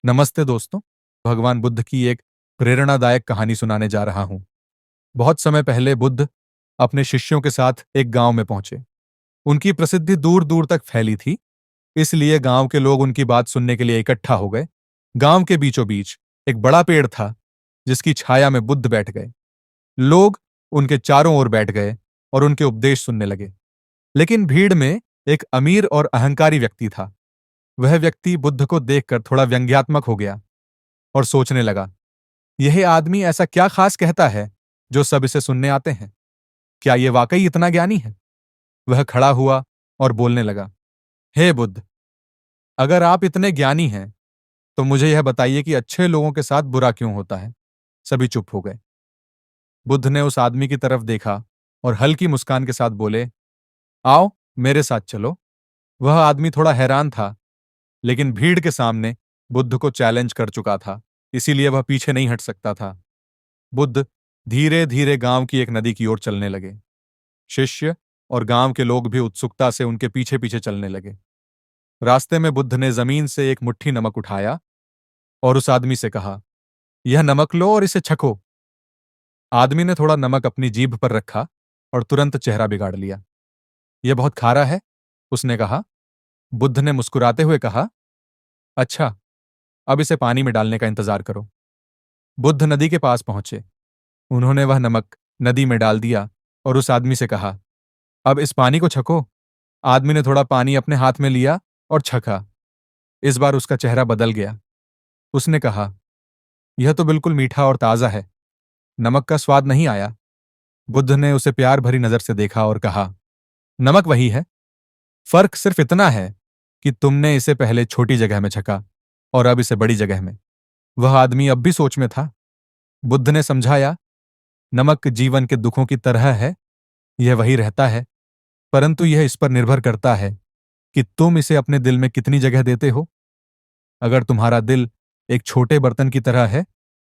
नमस्ते दोस्तों। भगवान बुद्ध की एक प्रेरणादायक कहानी सुनाने जा रहा हूं। बहुत समय पहले बुद्ध अपने शिष्यों के साथ एक गांव में पहुंचे। उनकी प्रसिद्धि दूर दूर तक फैली थी, इसलिए गांव के लोग उनकी बात सुनने के लिए इकट्ठा हो गए। गांव के बीचों बीच एक बड़ा पेड़ था, जिसकी छाया में बुद्ध बैठ गए। लोग उनके चारों ओर बैठ गए और उनके उपदेश सुनने लगे। लेकिन भीड़ में एक अमीर और अहंकारी व्यक्ति था। वह व्यक्ति बुद्ध को देखकर थोड़ा व्यंग्यात्मक हो गया और सोचने लगा, यह आदमी ऐसा क्या खास कहता है जो सब इसे सुनने आते हैं? क्या यह वाकई इतना ज्ञानी है? वह खड़ा हुआ और बोलने लगा, हे बुद्ध, अगर आप इतने ज्ञानी हैं तो मुझे यह बताइए कि अच्छे लोगों के साथ बुरा क्यों होता है? सभी चुप हो गए। बुद्ध ने उस आदमी की तरफ देखा और हल्की मुस्कान के साथ बोले, आओ मेरे साथ चलो। वह आदमी थोड़ा हैरान था, लेकिन भीड़ के सामने बुद्ध को चैलेंज कर चुका था, इसीलिए वह पीछे नहीं हट सकता था। बुद्ध धीरे धीरे गांव की एक नदी की ओर चलने लगे। शिष्य और गांव के लोग भी उत्सुकता से उनके पीछे पीछे चलने लगे। रास्ते में बुद्ध ने जमीन से एक मुट्ठी नमक उठाया और उस आदमी से कहा, यह नमक लो और इसे छको। आदमी ने थोड़ा नमक अपनी जीभ पर रखा और तुरंत चेहरा बिगाड़ लिया। यह बहुत खारा है, उसने कहा। बुद्ध ने मुस्कुराते हुए कहा, अच्छा, अब इसे पानी में डालने का इंतजार करो। बुद्ध नदी के पास पहुंचे। उन्होंने वह नमक नदी में डाल दिया और उस आदमी से कहा, अब इस पानी को छको। आदमी ने थोड़ा पानी अपने हाथ में लिया और छका। इस बार उसका चेहरा बदल गया। उसने कहा, यह तो बिल्कुल मीठा और ताजा है, नमक का स्वाद नहीं आया। बुद्ध ने उसे प्यार भरी नजर से देखा और कहा, नमक वही है, फर्क सिर्फ इतना है कि तुमने इसे पहले छोटी जगह में छका और अब इसे बड़ी जगह में। वह आदमी अब भी सोच में था। बुद्ध ने समझाया, नमक जीवन के दुखों की तरह है, यह वही रहता है, परंतु यह इस पर निर्भर करता है कि तुम इसे अपने दिल में कितनी जगह देते हो। अगर तुम्हारा दिल एक छोटे बर्तन की तरह है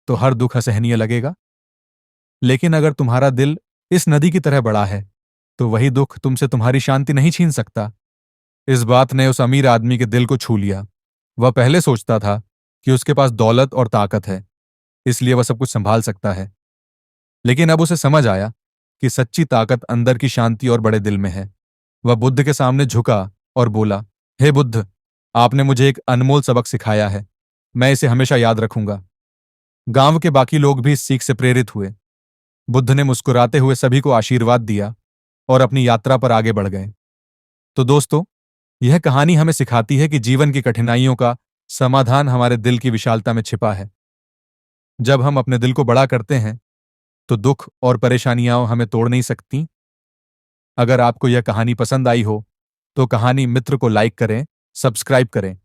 तो हर दुख असहनीय लगेगा, लेकिन अगर तुम्हारा दिल इस नदी की तरह बड़ा है तो वही दुख तुमसे तुम्हारी शांति नहीं छीन सकता। इस बात ने उस अमीर आदमी के दिल को छू लिया। वह पहले सोचता था कि उसके पास दौलत और ताकत है, इसलिए वह सब कुछ संभाल सकता है, लेकिन अब उसे समझ आया कि सच्ची ताकत अंदर की शांति और बड़े दिल में है। वह बुद्ध के सामने झुका और बोला, हे बुद्ध, आपने मुझे एक अनमोल सबक सिखाया है, मैं इसे हमेशा याद रखूंगा। गांव के बाकी लोग भी इस सीख से प्रेरित हुए। बुद्ध ने मुस्कुराते हुए सभी को आशीर्वाद दिया और अपनी यात्रा पर आगे बढ़ गए। तो दोस्तों, यह कहानी हमें सिखाती है कि जीवन की कठिनाइयों का समाधान हमारे दिल की विशालता में छिपा है। जब हम अपने दिल को बड़ा करते हैं तो दुख और परेशानियां हमें तोड़ नहीं सकती। अगर आपको यह कहानी पसंद आई हो तो कहानी मित्र को लाइक करें, सब्सक्राइब करें